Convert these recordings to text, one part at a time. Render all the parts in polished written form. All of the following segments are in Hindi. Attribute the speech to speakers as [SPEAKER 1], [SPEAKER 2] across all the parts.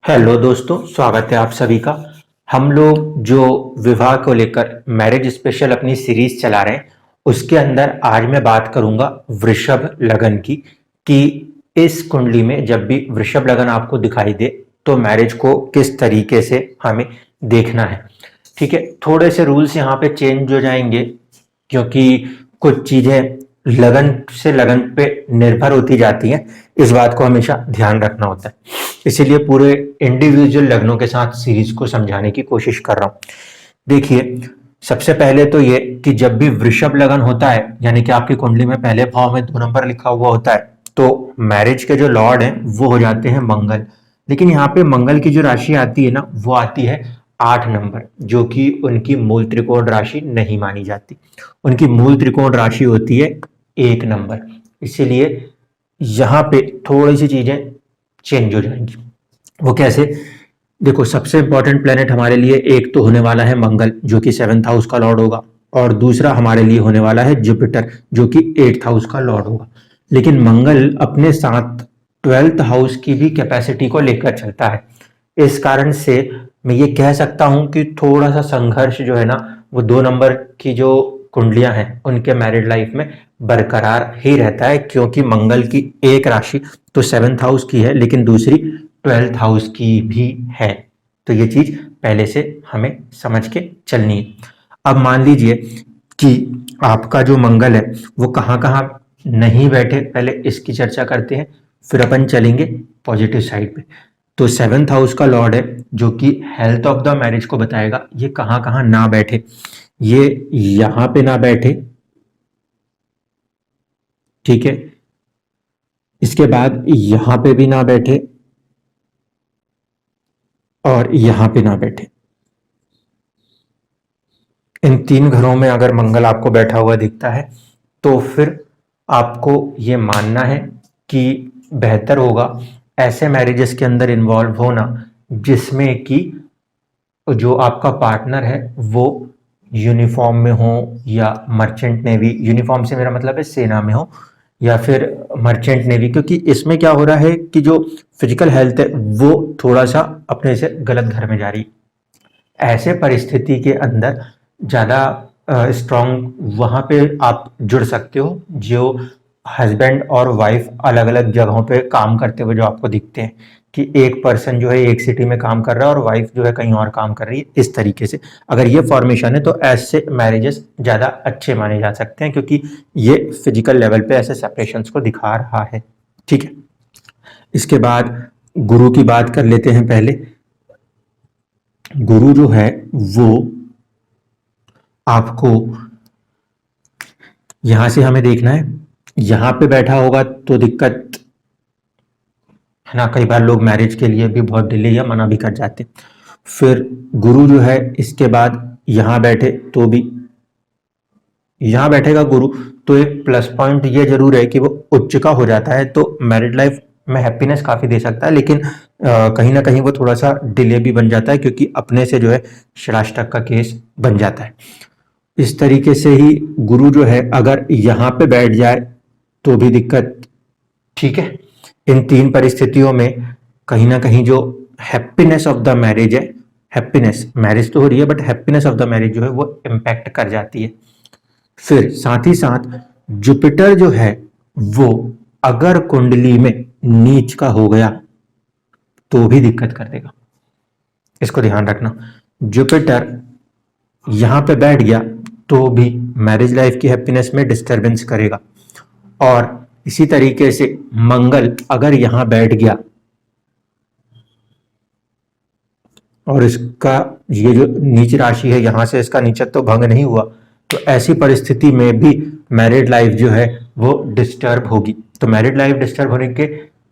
[SPEAKER 1] हेलो दोस्तों, स्वागत है आप सभी का। हम लोग जो विवाह को लेकर मैरिज स्पेशल अपनी सीरीज चला रहे हैं, उसके अंदर आज मैं बात करूंगा वृषभ लगन की कि इस कुंडली में जब भी वृषभ लगन आपको दिखाई दे तो मैरिज को किस तरीके से हमें देखना है। ठीक है, थोड़े से रूल्स यहाँ पे चेंज हो जाएंगे क्योंकि कुछ चीजें लगन से लगन पे निर्भर होती जाती हैं। इस बात को हमेशा ध्यान रखना होता है, इसीलिए पूरे इंडिविजुअल लग्नों के साथ सीरीज को समझाने की कोशिश कर रहा हूं। देखिए, सबसे पहले तो ये कि जब भी वृषभ लगन होता है, यानी कि आपकी कुंडली में पहले भाव में 2 नंबर लिखा हुआ होता है, तो मैरिज के जो लॉर्ड हैं वो हो जाते हैं मंगल। लेकिन यहाँ पे मंगल की जो राशि आती है ना, वो आती है 8 नंबर, जो कि उनकी मूल त्रिकोण राशि नहीं मानी जाती। उनकी मूल त्रिकोण राशि होती है 1 नंबर। इसीलिए यहाँ पे थोड़ी सी चीजें चेंज हो जाएंगी। वो कैसे? देखो, सबसे इंपॉर्टेंट प्लेनेट हमारे लिए एक तो होने वाला है मंगल, जो कि 7th हाउस का लॉर्ड होगा, और दूसरा हमारे लिए होने वाला है जुपिटर, जो कि 8th हाउस का लॉर्ड होगा। लेकिन मंगल अपने साथ 12th हाउस की भी कैपेसिटी को लेकर चलता है। इस कारण से मैं ये कह सकता हूं कि थोड़ा सा संघर्ष जो है ना, वो 2 नंबर की जो कुंडलियां हैं उनके मैरिड लाइफ में बरकरार ही रहता है, क्योंकि मंगल की एक राशि तो 7th हाउस की है, लेकिन दूसरी 12th हाउस की भी है। तो ये चीज पहले से हमें समझ के चलनी है। अब मान लीजिए कि आपका जो मंगल है वो कहाँ कहाँ नहीं बैठे, पहले इसकी चर्चा करते हैं, फिर अपन चलेंगे पॉजिटिव साइड पे। तो 7th हाउस का लॉर्ड है, जो कि हेल्थ ऑफ द मैरिज को बताएगा, ये कहाँ कहाँ ना बैठे। ये यहां पे ना बैठे, ठीक है। इसके बाद यहां पे भी ना बैठे, और यहां पे ना बैठे। इन 3 घरों में अगर मंगल आपको बैठा हुआ दिखता है तो फिर आपको ये मानना है कि बेहतर होगा ऐसे मैरिजेस के अंदर इन्वॉल्व होना जिसमें कि जो आपका पार्टनर है वो यूनिफॉर्म में हो या मर्चेंट नेवी। यूनिफॉर्म से मेरा मतलब है सेना में हो या फिर मर्चेंट नेवी, क्योंकि इसमें क्या हो रहा है कि जो फिजिकल हेल्थ है वो थोड़ा सा अपने से गलत घर में जा रही है। ऐसे परिस्थिति के अंदर ज़्यादा स्ट्रांग वहाँ पे आप जुड़ सकते हो जो हस्बैंड और वाइफ अलग अलग जगहों पे काम करते हुए जो आपको दिखते हैं, कि एक पर्सन जो है एक सिटी में काम कर रहा है और वाइफ जो है कहीं और काम कर रही है। इस तरीके से अगर ये फॉर्मेशन है तो ऐसे मैरिजेस ज़्यादा अच्छे माने जा सकते हैं, क्योंकि ये फिजिकल लेवल पे ऐसे सेपरेशंस को दिखा रहा है। ठीक है, इसके बाद गुरु की बात कर लेते हैं। पहले गुरु जो है वो आपको यहां से हमें देखना है, यहां पे बैठा होगा तो दिक्कत है ना। कई बार लोग मैरिज के लिए भी बहुत डिले या मना भी कर जाते। फिर गुरु जो है इसके बाद यहां बैठे तो भी, यहां बैठेगा गुरु तो एक प्लस पॉइंट ये जरूर है कि वो उच्च का हो जाता है, तो मैरिड लाइफ में हैप्पीनेस काफी दे सकता है। लेकिन कहीं ना कहीं वो थोड़ा सा डिले भी बन जाता है, क्योंकि अपने से जो है षडाष्टक का केस बन जाता है। इस तरीके से ही गुरु जो है अगर यहाँ पे बैठ जाए तो भी दिक्कत। ठीक है, इन 3 परिस्थितियों में कहीं ना कहीं जो हैप्पीनेस ऑफ द मैरिज है, हैप्पीनेस मैरिज तो हो रही है but happiness of the marriage जो है वो इम्पैक्ट कर जाती है। फिर साथ ही साथ जुपिटर जो है वो अगर कुंडली में नीच का हो गया तो भी दिक्कत कर देगा। इसको ध्यान रखना, जुपिटर यहां पे बैठ गया तो भी मैरिज लाइफ की हैप्पीनेस में डिस्टरबेंस करेगा। और इसी तरीके से मंगल अगर यहां बैठ गया और इसका ये जो नीच राशि है यहां से इसका नीचत्व भंग नहीं हुआ, तो ऐसी परिस्थिति में भी मैरिड लाइफ जो है वो डिस्टर्ब होगी। तो मैरिड लाइफ डिस्टर्ब होने के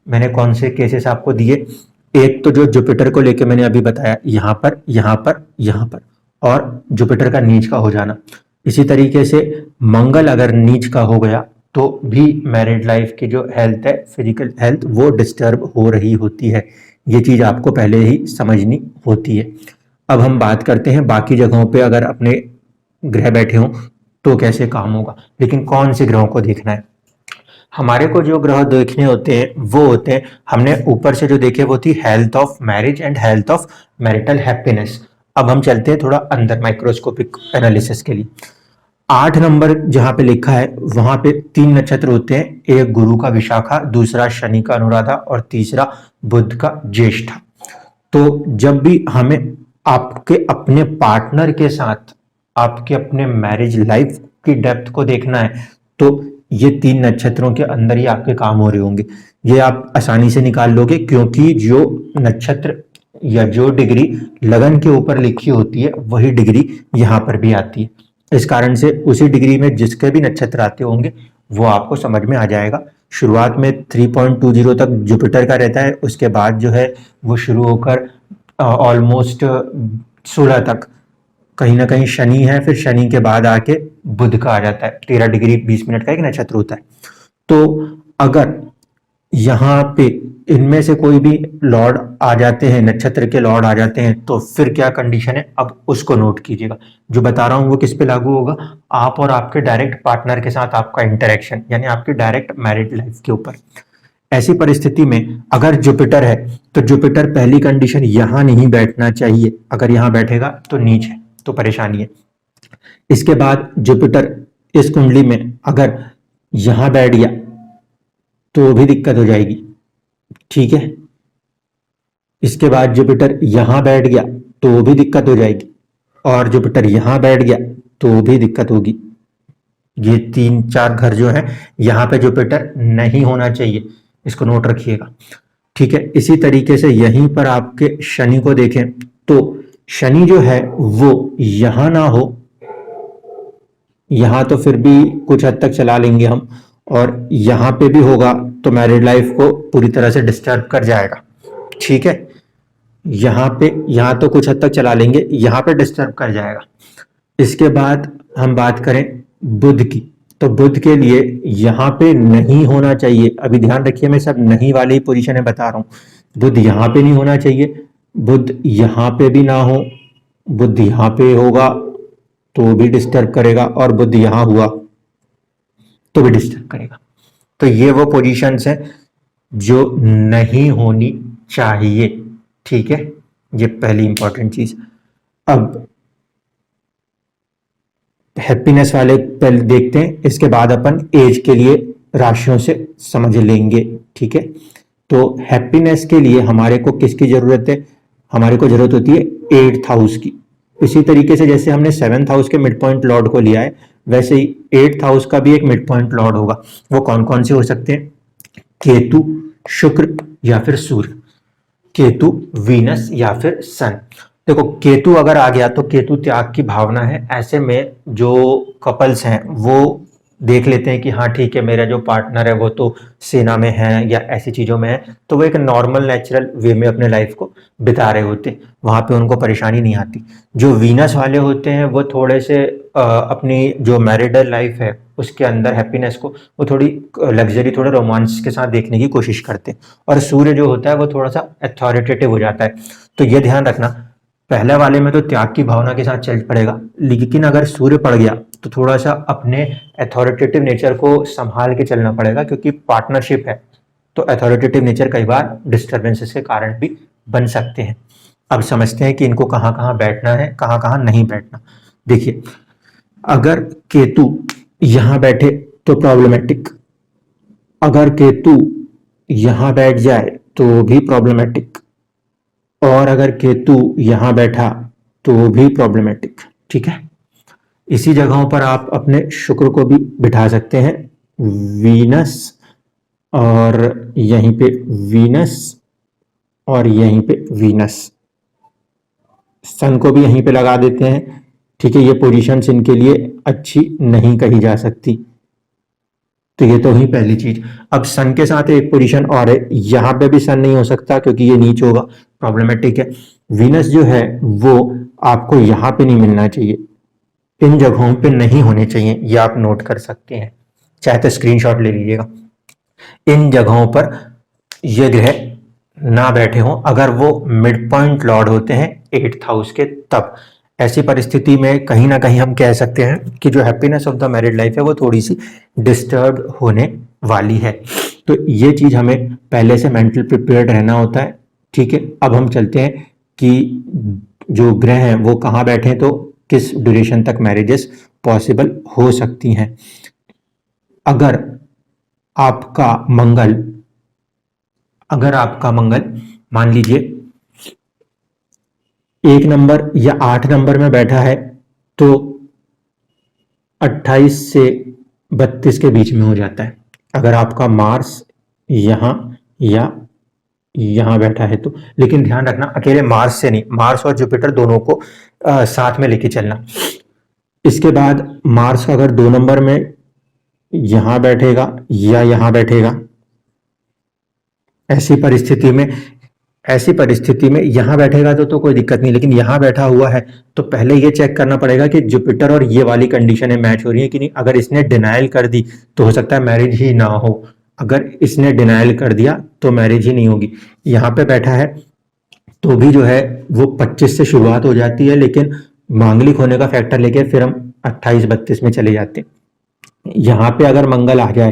[SPEAKER 1] मैंने कौन से केसेस आपको दिए? एक तो जो जुपिटर को लेके मैंने अभी बताया, यहां पर यहां पर यहां पर, और जुपिटर का नीच का हो जाना। इसी तरीके से मंगल अगर नीच का हो गया तो भी मैरिड लाइफ की जो हेल्थ है, फिजिकल हेल्थ, वो डिस्टर्ब हो रही होती है। ये चीज आपको पहले ही समझनी होती है। अब हम बात करते हैं बाकी जगहों पे अगर अपने ग्रह बैठे हों तो कैसे काम होगा, लेकिन कौन से ग्रहों को देखना है। हमारे को जो ग्रह देखने होते हैं वो होते हैं, हमने ऊपर से जो देखे वो थी health of marriage and health of marital happiness. अब हम चलते हैं थोड़ा अंदर माइक्रोस्कोपिक एनालिसिस के लिए। 8 नंबर जहां पे लिखा है वहां पे 3 नक्षत्र होते हैं, एक गुरु का विशाखा, दूसरा शनि का अनुराधा और तीसरा बुध का ज्येष्ठा। तो जब भी हमें आपके अपने पार्टनर के साथ आपके अपने मैरिज लाइफ की डेप्थ को देखना है तो ये 3 नक्षत्रों के अंदर ही आपके काम हो रहे होंगे। ये आप आसानी से निकाल लोगे क्योंकि जो नक्षत्र या जो डिग्री लगन के ऊपर लिखी होती है वही डिग्री यहाँ पर भी आती है। इस कारण से उसी डिग्री में जिसके भी नक्षत्र आते होंगे वो आपको समझ में आ जाएगा। शुरुआत में 3.20 तक जुपिटर का रहता है, उसके बाद जो है वो शुरू होकर ऑलमोस्ट 16 तक कहीं ना कहीं शनि है, फिर शनि के बाद आके बुध का आ जाता है। 13 डिग्री 20 मिनट का एक नक्षत्र होता है। तो अगर यहाँ पे इनमें से कोई भी लॉर्ड आ जाते हैं, नक्षत्र के लॉर्ड आ जाते हैं, तो फिर क्या कंडीशन है अब उसको नोट कीजिएगा। जो बता रहा हूं वो किस पे लागू होगा, आप और आपके डायरेक्ट पार्टनर के साथ आपका इंटरेक्शन यानी आपकी डायरेक्ट मैरिड लाइफ के ऊपर। ऐसी परिस्थिति में अगर जुपिटर है तो जुपिटर पहली कंडीशन यहां नहीं बैठना चाहिए, अगर यहां बैठेगा तो नीच है, तो परेशानी है। इसके बाद जुपिटर इस कुंडली में अगर यहां बैठ गया तो भी दिक्कत हो जाएगी, ठीक है। इसके बाद जुपिटर यहां बैठ गया तो भी दिक्कत हो जाएगी, और जुपिटर यहां बैठ गया तो भी दिक्कत होगी। ये 3-4 घर जो है यहां पे जुपिटर नहीं होना चाहिए, इसको नोट रखिएगा, ठीक है। इसी तरीके से यहीं पर आपके शनि को देखें तो शनि जो है वो यहां ना हो, यहां तो फिर भी कुछ हद तक चला लेंगे हम, और यहां पे भी होगा तो मैरिड लाइफ को पूरी तरह से डिस्टर्ब कर जाएगा, ठीक है। यहां तो कुछ हद तक चला लेंगे, यहां पे डिस्टर्ब कर जाएगा। इसके बाद हम बात करें बुध की, तो बुध के लिए यहां पे नहीं होना चाहिए। अभी ध्यान रखिए मैं सब नहीं वाली ही पोजीशन है बता रहा हूं। बुध यहां पे नहीं होना चाहिए, बुध यहां पे भी ना हो, बुध यहां पे होगा तो भी डिस्टर्ब करेगा, और बुध यहां हुआ तो भी डिस्टर्ब करेगा। तो ये वो पोजीशंस हैं जो नहीं होनी चाहिए, ठीक है। ये पहली इंपॉर्टेंट चीज। अब हैप्पीनेस वाले पहले देखते हैं, इसके बाद अपन एज के लिए राशियों से समझ लेंगे, ठीक है। तो हैप्पीनेस के लिए हमारे को किसकी जरूरत है, हमारे को जरूरत होती है 8th हाउस की। इसी तरीके से जैसे हमने 7th हाउस के मिड पॉइंट लॉर्ड को लिया है वैसे ही 8th हाउस का भी एक मिड पॉइंट लॉर्ड होगा। वो कौन कौन से हो सकते हैं, केतु, शुक्र या फिर सूर्य। केतु, वीनस या फिर सन। देखो केतु अगर आ गया तो केतु त्याग की भावना है। ऐसे में जो कपल्स हैं वो देख लेते हैं कि हाँ ठीक है मेरा जो पार्टनर है वो तो सेना में है या ऐसी चीजों में है, तो वो एक नॉर्मल नेचुरल वे में अपने लाइफ को बिता रहे होते हैं, वहां पे उनको परेशानी नहीं आती। जो वीनस वाले होते हैं वो थोड़े से अपनी जो मैरिडल लाइफ है उसके अंदर हैप्पीनेस को वो थोड़ी लग्जरी, थोड़े रोमांस के साथ देखने की कोशिश करते हैं, और सूर्य जो होता है वो थोड़ा सा अथॉरिटेटिव हो जाता है। तो ये ध्यान रखना, पहले वाले में तो त्याग की भावना के साथ चल पड़ेगा, लेकिन अगर सूर्य पड़ गया तो थोड़ा सा अपने अथॉरिटेटिव नेचर को संभाल के चलना पड़ेगा, क्योंकि पार्टनरशिप है तो अथॉरिटेटिव नेचर कई बार डिस्टर्बेंसेस के कारण भी बन सकते हैं। अब समझते हैं कि इनको कहाँ कहाँ बैठना है, कहाँ कहाँ नहीं बैठना। देखिए अगर केतु यहां बैठे तो प्रॉब्लमेटिक, अगर केतु यहां बैठ जाए तो भी प्रॉब्लमेटिक, और अगर केतु यहां बैठा तो भी प्रॉब्लमेटिक, ठीक है। इसी जगहों पर आप अपने शुक्र को भी बिठा सकते हैं, वीनस और यहीं पे वीनस और यहीं पे वीनस, सन को भी यहीं पे लगा देते हैं, ठीक है। ये पोजीशंस इनके लिए अच्छी नहीं कही जा सकती, तो ये तो ही पहली चीज। अब सन के साथ एक पोजीशन और है, यहां पे भी सन नहीं हो सकता क्योंकि ये नीच होगा, प्रॉब्लमेटिक है। वीनस जो है वो आपको यहां पे नहीं मिलना चाहिए, इन जगहों पे नहीं होने चाहिए, ये आप नोट कर सकते हैं, चाहे तो स्क्रीनशॉट ले लीजिएगा। इन जगहों पर ये ग्रह ना बैठे हों, अगर वो मिड पॉइंट लॉर्ड होते हैं 8th हाउस के, तब ऐसी परिस्थिति में कहीं ना कहीं हम कह सकते हैं कि जो happiness of the married life है वो थोड़ी सी डिस्टर्ब होने वाली है। तो ये चीज हमें पहले से मेंटल प्रिपेयर्ड रहना होता है। ठीक है, अब हम चलते हैं कि जो ग्रह हैं वो कहाँ बैठे हैं, तो किस ड्यूरेशन तक मैरिजेस पॉसिबल हो सकती हैं। अगर आपका मंगल अगर आपका मंगल मान लीजिए 1 नंबर या 8 नंबर में बैठा है तो 28 से 32 के बीच में हो जाता है। अगर आपका मार्स यहाँ या यहाँ बैठा है तो, लेकिन ध्यान रखना अकेले मार्स से नहीं, मार्स और जुपिटर दोनों को साथ में लेके चलना। इसके बाद मार्स का अगर 2 नंबर में यहां बैठेगा या यहां बैठेगा, ऐसी परिस्थिति में यहां बैठेगा तो कोई दिक्कत नहीं, लेकिन यहां बैठा हुआ है तो पहले ये चेक करना पड़ेगा कि जुपिटर और ये वाली कंडीशन है मैच हो रही है कि नहीं। अगर इसने डिनाइल कर दी तो हो सकता है मैरिज ही ना हो। अगर इसने डिनाइल कर दिया तो मैरिज ही नहीं होगी। यहाँ पे बैठा है तो भी जो है वो 25 से शुरुआत हो जाती है, लेकिन मांगलिक होने का फैक्टर लेके फिर हम 28-32 में चले जाते हैं। यहाँ पे अगर मंगल आ जाए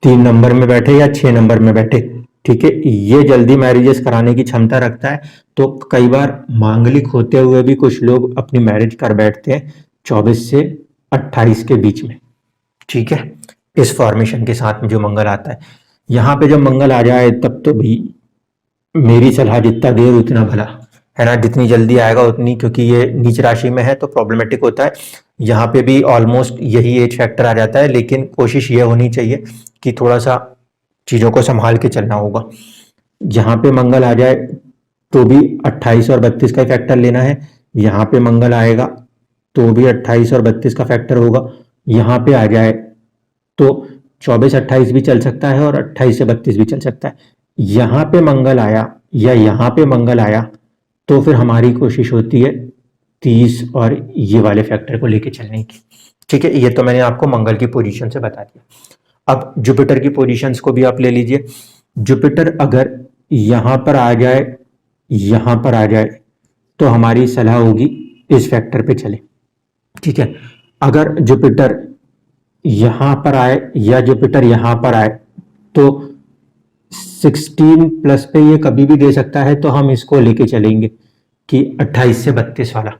[SPEAKER 1] 3 नंबर में बैठे या 6 नंबर में बैठे, ठीक है, ये जल्दी मैरिजेस कराने की क्षमता रखता है। तो कई बार मांगलिक होते हुए भी कुछ लोग अपनी मैरिज कर बैठते हैं 24 से 28 के बीच में। ठीक है, इस फॉर्मेशन के साथ में जो मंगल आता है, यहाँ पे जब मंगल आ जाए तब तो भी मेरी सलाह जितना देर उतना भला है ना, जितनी जल्दी आएगा उतनी, क्योंकि ये नीच राशि में है तो प्रॉब्लमेटिक होता है। यहाँ पे भी ऑलमोस्ट यही एज फैक्टर आ जाता है, लेकिन कोशिश ये होनी चाहिए कि थोड़ा सा चीज़ों को संभाल के चलना होगा। यहाँ पे मंगल आ जाए तो भी 28 और 32 का फैक्टर लेना है। यहाँ पे मंगल आएगा तो भी 28 और 32 का फैक्टर होगा। यहाँ पे आ जाए तो 24-28 भी चल सकता है और 28 से 32 भी चल सकता है। यहाँ पे मंगल आया या यहाँ पे मंगल आया तो फिर हमारी कोशिश होती है 30 और ये वाले फैक्टर को लेके चलने की। ठीक है, ये तो मैंने आपको मंगल की पोजीशन से बता दिया। अब जुपिटर की पोजीशंस को भी आप ले लीजिए। जुपिटर अगर यहाँ पर आ जाए, यहाँ पर आ जाए तो हमारी सलाह होगी इस फैक्टर पे चले। ठीक है, अगर जुपिटर यहाँ पर आए या जुपिटर यहाँ पर आए तो 16+ पे ये कभी भी दे सकता है, तो हम इसको लेके चलेंगे कि 28 से 32 वाला।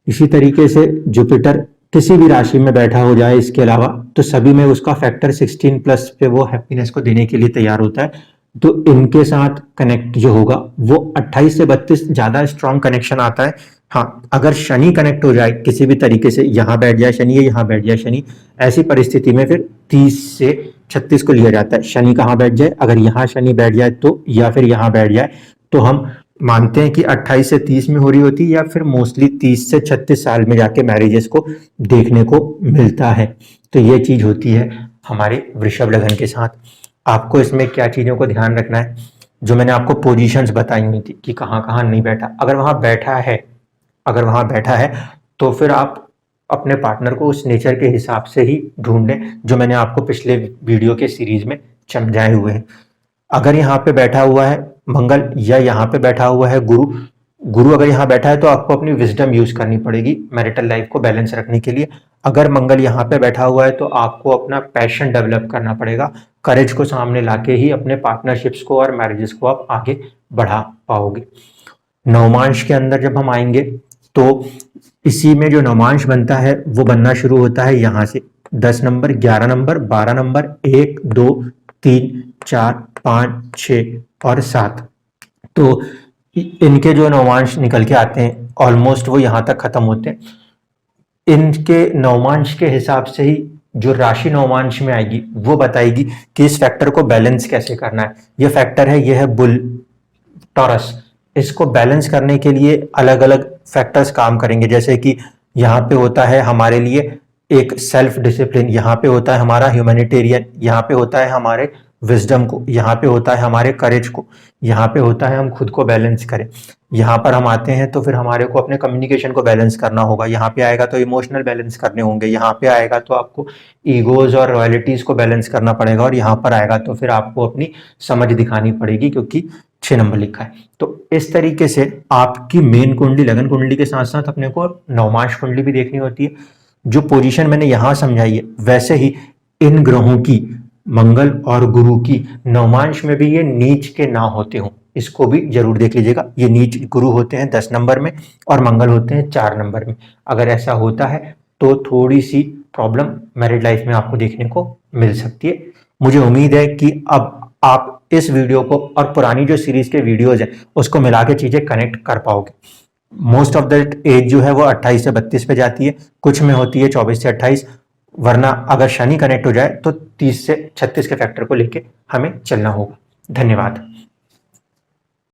[SPEAKER 1] इसी तरीके से जुपिटर किसी भी राशि में बैठा हो जाए इसके अलावा, तो सभी में उसका फैक्टर 16+ पे वो हैप्पीनेस को देने के लिए तैयार होता है। तो इनके साथ कनेक्ट जो होगा वो 28 से 32 ज्यादा स्ट्रॉन्ग कनेक्शन आता है। हाँ, अगर शनि कनेक्ट हो जाए किसी भी तरीके से, यहाँ बैठ जाए शनि या यहाँ बैठ जाए शनि, ऐसी परिस्थिति में फिर 30 से 36 को लिया जाता है। शनि कहाँ बैठ जाए, अगर यहाँ शनि बैठ जाए तो, या फिर यहाँ बैठ जाए तो हम मानते हैं कि 28 से 30 में हो रही होती है, या फिर मोस्टली 30 से 36 साल में जाके मैरिजेस को देखने को मिलता है। तो ये चीज होती है हमारे वृषभ लगन के साथ। आपको इसमें क्या चीजों को ध्यान रखना है, जो मैंने आपको पोजीशंस बताई हुई थी कि कहाँ कहाँ नहीं बैठा, अगर वहां बैठा है तो फिर आप अपने पार्टनर को उस नेचर के हिसाब से ही ढूंढें जो मैंने आपको पिछले वीडियो के सीरीज में समझाए हुए हैं। अगर यहाँ पे बैठा हुआ है मंगल या यहाँ पे बैठा हुआ है गुरु अगर यहाँ बैठा है तो आपको अपनी विजडम यूज करनी पड़ेगी मैरिटल लाइफ को बैलेंस रखने के लिए। अगर मंगल यहाँ पे बैठा हुआ है तो आपको अपना पैशन डेवलप करना पड़ेगा, करेज को सामने लाके ही अपने पार्टनरशिप्स को और मैरिजेस को आप आगे बढ़ा पाओगे। नवमांश के अंदर जब हम आएंगे तो इसी में जो नवमांश बनता है वो बनना शुरू होता है यहाँ से 10 नंबर, 11 नंबर, 12 नंबर, 1, 2, 3, 4, 5, 6 और 7। तो इनके जो नवमांश निकल के आते हैं ऑलमोस्ट वो यहाँ तक खत्म होते हैं। इनके नवमांश के हिसाब से ही जो राशि नवमांश में आएगी वो बताएगी कि इस फैक्टर को बैलेंस कैसे करना है। ये फैक्टर है, ये है बुल टॉरस। इसको बैलेंस करने के लिए अलग अलग फैक्टर्स काम करेंगे, जैसे कि यहाँ पे होता है हमारे लिए एक सेल्फ डिसिप्लिन, यहाँ पे होता है हमारा ह्यूमैनिटेरियन, यहाँ पे होता है हमारे विजडम को, यहाँ पे होता है हमारे करेज को, यहाँ पे होता है हम खुद को बैलेंस करें। यहाँ पर हम आते हैं तो फिर हमारे को अपने कम्युनिकेशन को बैलेंस करना होगा, यहाँ पे आएगा तो इमोशनल बैलेंस करने होंगे, यहाँ पे आएगा तो आपको ईगोज और रॉयल्टीज को बैलेंस करना पड़ेगा, और यहाँ पर आएगा तो फिर आपको अपनी समझ दिखानी पड़ेगी क्योंकि 6 नंबर लिखा है। तो इस तरीके से आपकी मेन कुंडली लगन कुंडली के साथ साथ अपने को नवमांश कुंडली भी देखनी होती है। जो पोजीशन मैंने यहाँ समझाई है वैसे ही इन ग्रहों की, मंगल और गुरु की, नवमांश में भी ये नीच के ना होते हों, इसको भी जरूर देख लीजिएगा। ये नीच गुरु होते हैं 10 नंबर में और मंगल होते हैं 4 नंबर में। अगर ऐसा होता है तो थोड़ी सी प्रॉब्लम मैरिड लाइफ में आपको देखने को मिल सकती है। मुझे उम्मीद है कि अब आप इस वीडियो को और पुरानी जो सीरीज के वीडियोज हैं उसको मिला के चीजें कनेक्ट कर पाओगे। मोस्ट ऑफ द एज जो है वो 28 से 32 पे जाती है, कुछ में होती है 24 से 28, वरना अगर शनि कनेक्ट हो जाए तो 30 से 36 के फैक्टर को लेके हमें चलना होगा। धन्यवाद।